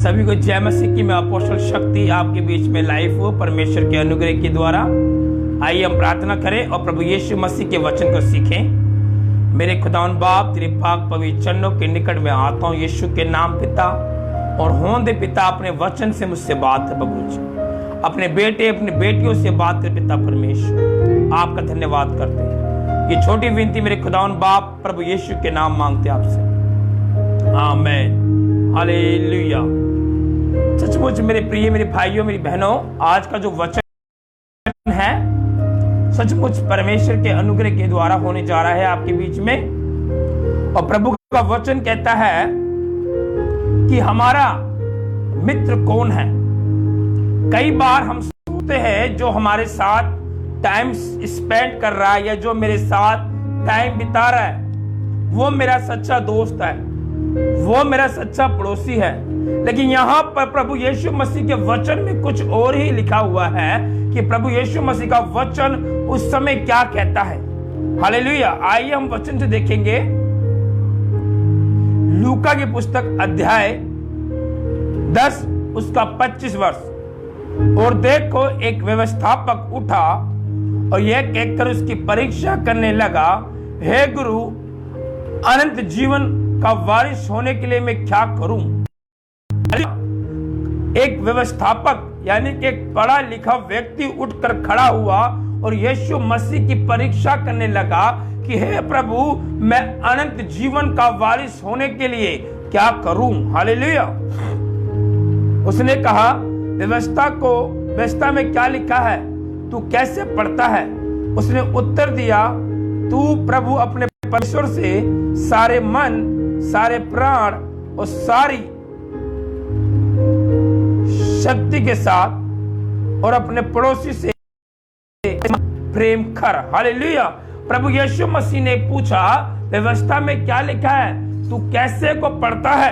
सभी को जय मसीह की। मैं अपोस्टल शक्ति आपके बीच में लाइव हूँ परमेश्वर के अनुग्रह के द्वारा। आइए हम प्रार्थना करें और प्रभु यीशु मसीह के वचन को सीखें। मेरे खुदावन बाप तेरे पाक पवित्र चरणों के निकट में आता हूँ यीशु के नाम पिता, और होंदे पिता अपने वचन से मुझसे बात कर प्रभु जी, अपने बेटे अपनी बेटियों से बात कर पिता परमेश्वर। आपका धन्यवाद करते हैं। ये छोटी विनती मेरे खुदावन बाप प्रभु यीशु के नाम मांगते आपसे, आमीन हालेलुया। सचमुच मेरे प्रिय मेरे भाइयों मेरी बहनों, आज का जो वचन है सचमुच परमेश्वर के अनुग्रह के द्वारा होने जा रहा है आपके बीच में। और प्रभु का वचन कहता है कि हमारा मित्र कौन है। कई बार हम सोचते हैं जो हमारे साथ टाइम स्पेंड कर रहा है या जो मेरे साथ टाइम बिता रहा है वो मेरा सच्चा दोस्त है, वो मेरा सच्चा पड़ोसी है। लेकिन यहाँ पर प्रभु यीशु मसीह के वचन में कुछ और ही लिखा हुआ है कि प्रभु यीशु मसीह का वचन उस समय क्या कहता है। हालेलुया। आइए हम वचन से देखेंगे लूका की पुस्तक अध्याय 10 उसका 25 वर्ष। और देखो एक व्यवस्थापक उठा और यह कहकर उसकी परीक्षा करने लगा, हे गुरु, अनंत जीवन का वारिस होने के लिए मैं क्या करूं। एक व्यवस्थापक यानी कि एक पढ़ा लिखा व्यक्ति उठकर खड़ा हुआ और यीशु मसीह की परीक्षा करने लगा कि हे प्रभु, मैं अनंत जीवन का वारिस होने के लिए क्या करूं। हालेलुया। उसने कहा, व्यवस्था में क्या लिखा है, तू कैसे पढ़ता है। उसने उत्तर दिया, तू प्रभु अपने परमेश्वर से सारे मन, सारे प्राण और सारी शक्ति के साथ और अपने पड़ोसी से प्रेम कर। हालेलुया। प्रभु यीशु मसीह ने पूछा, व्यवस्था में क्या लिखा है, तू कैसे को पढ़ता है।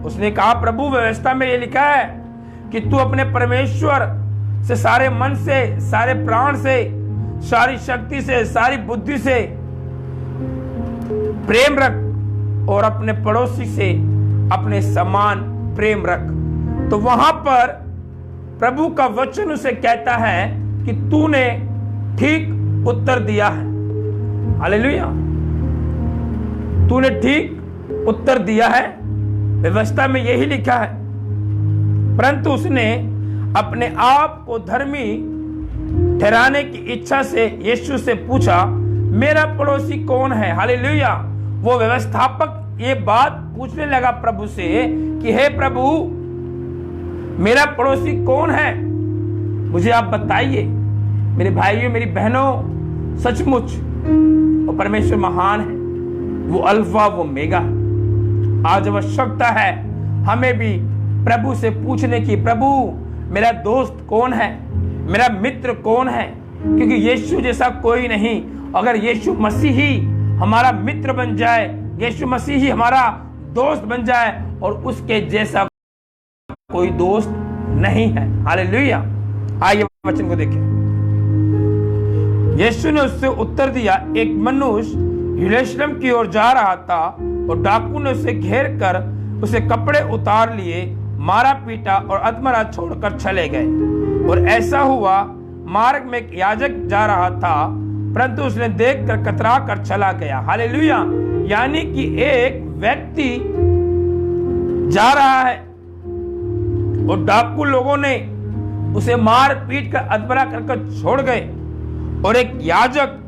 उसने कहा, प्रभु व्यवस्था में ये लिखा है कि तू अपने परमेश्वर से सारे मन से, सारे प्राण से, सारी शक्ति से, सारी बुद्धि से प्रेम रख और अपने पड़ोसी से अपने समान प्रेम रख। तो वहां पर प्रभु का वचन उसे कहता है कि तूने ठीक उत्तर दिया है। हालेलुया। तूने ठीक उत्तर दिया है, व्यवस्था में यही लिखा है। परंतु उसने अपने आप को धर्मी ठहराने की इच्छा से यीशु से पूछा, मेरा पड़ोसी कौन है। हालेलुया। वो व्यवस्थापक ये बात पूछने लगा प्रभु से कि हे प्रभु, मेरा पड़ोसी कौन है, मुझे आप बताइए। मेरे भाइयों मेरी बहनों, सचमुच वो परमेश्वर महान है, वो अल्फा वो मेगा। आज आवश्यकता है हमें भी प्रभु से पूछने की, प्रभु मेरा दोस्त कौन है, मेरा मित्र कौन है। क्योंकि यीशु जैसा कोई नहीं। अगर यीशु मसीह ही हमारा मित्र बन जाए, यीशु मसीह ही हमारा दोस्त बन जाए, और उसके जैसा कोई दोस्त नहीं है। हालेलुया। आइए वचन को देखें। यीशु ने उससे उत्तर दिया, एक मनुष्य यरूशलेम की ओर जा रहा था और डाकू ने उसे घेर कर उसे कपड़े उतार लिए, मारा पीटा और अधमरा छोड़कर चले गए। और ऐसा हुआ, मार्ग में एक याजक जा रहा था, परंतु उसने देखकर कतरा कर चला गया। हालेलुया। यानी कि एक व्यक्ति जा रहा है और डाकू लोगों ने उसे मार पीट कर अधमरा कर छोड़ गए, और एक याजक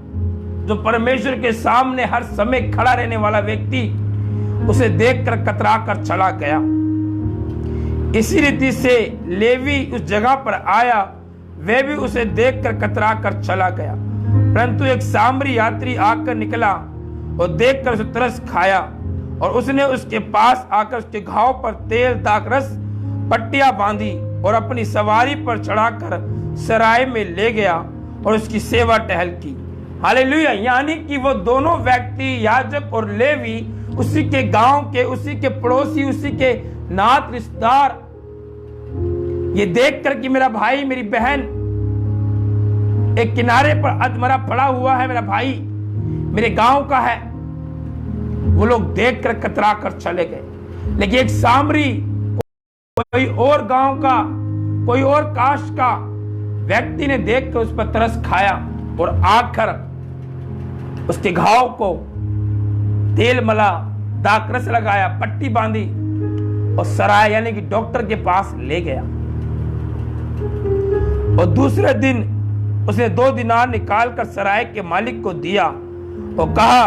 जो परमेश्वर के सामने हर समय खड़ा रहने वाला व्यक्ति उसे देखकर कतरा कर चला गया। इसी रीति से लेवी उस जगह पर आया, वह भी उसे देखकर कतरा कर चला गया। परंतु एक सामरी यात्री आकर निकला और देखकर उसे तरस खाया, और उसने उसके पास आकर उसके घाव पर तेल, दाखरस, पट्टियां बांधी और अपनी सवारी पर चढ़ाकर सराय में ले गया और उसकी सेवा टहल की। हालेलुया। यानी कि वो दोनों व्यक्ति, याजक और लेवी, उसी के गांव के, उसी के पड़ोसी, उसी के नात रिश्तेदार, ये देखकर कि मेरा भाई मेरी बहन एक किनारे पर अधमरा पड़ा हुआ है, मेरा भाई मेरे गांव का है, वो लोग देखकर कतरा कर चले गए। लेकिन एक सामरी कोई और गांव का, कोई और कास्ट का व्यक्ति ने देख कर उस पर तरस खाया और आकर उसके घाव को तेल मला, दाकरस लगाया, पट्टी बांधी और सराय यानी कि डॉक्टर के पास ले गया। और दूसरे दिन उसने 2 दिनार निकाल कर सराय के मालिक को दिया और कहा,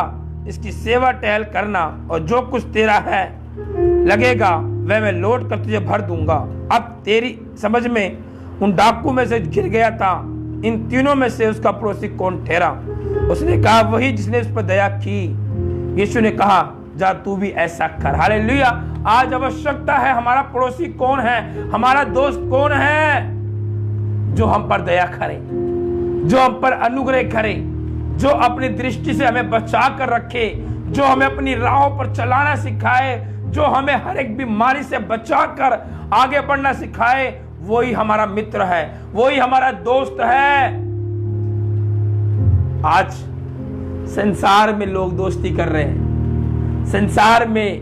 इसकी सेवा टहल करना और जो कुछ तेरा है लगेगा वह मैं लौट कर तुझे भर दूंगा। अब तेरी समझ में उन डाकू में से घिर गया था, इन तीनों में से उसका पड़ोसी कौन ठहरा? उसने कहा, वही जिसने उस पर दया की। यीशु ने कहा, जा तू भी ऐसा कर। हालेलुया। आज आवश्यकता है, हमारा पड़ोसी कौन है, हमारा दोस्त कौन है जो हम पर दया करे, जो हम पर अनुग्रह करे, जो अपनी दृष्टि से हमें बचा कर रखे, जो हमें अपनी राहों पर चलाना सिखाए, जो हमें हर एक बीमारी से बचा कर आगे बढ़ना सिखाए। वही हमारा मित्र है, वही हमारा दोस्त है। आज संसार में लोग दोस्ती कर रहे हैं, संसार में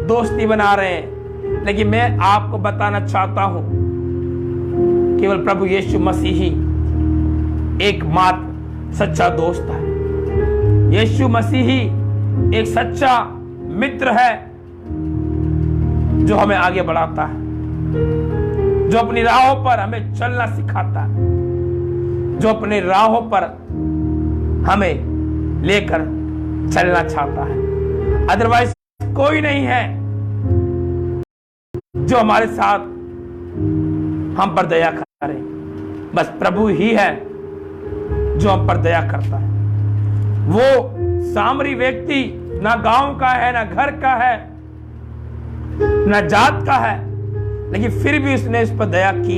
दोस्ती बना रहे हैं, लेकिन मैं आपको बताना चाहता हूं, केवल प्रभु यीशु मसीह ही एकमात्र सच्चा दोस्त है। यीशु मसीह ही एक सच्चा मित्र है जो हमें आगे बढ़ाता है, जो अपनी राहों पर हमें चलना सिखाता है, जो अपनी राहों पर हमें लेकर चलना चाहता है। अदरवाइज कोई नहीं है जो हमारे साथ हम पर दया करे। बस प्रभु ही है जो हम पर दया करता है। वो सामरी व्यक्ति ना गांव का है, ना घर का है, ना जात का है, लेकिन फिर भी उसने इस पर दया की।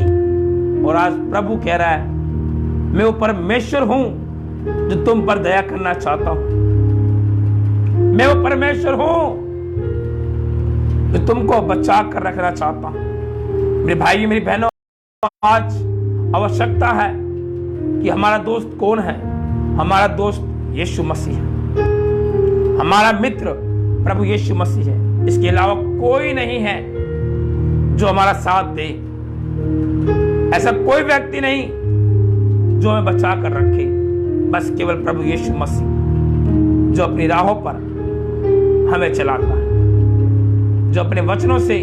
और आज प्रभु कह रहा है, मैं वो परमेश्वर हूं जो तुम पर दया करना चाहता हूं। मैं वो परमेश्वर हूं जो तुमको बचा कर रखना चाहता हूं। मेरे भाई, मेरी बहनों, आज आवश्यकता है कि हमारा दोस्त कौन है। हमारा दोस्त यीशु मसीह है, हमारा मित्र प्रभु यीशु मसीह है। इसके अलावा कोई नहीं है जो हमारा साथ दे। ऐसा कोई व्यक्ति नहीं जो हमें बचा कर रखे, बस केवल प्रभु यीशु मसीह जो अपनी राहों पर हमें चलाता है, जो अपने वचनों से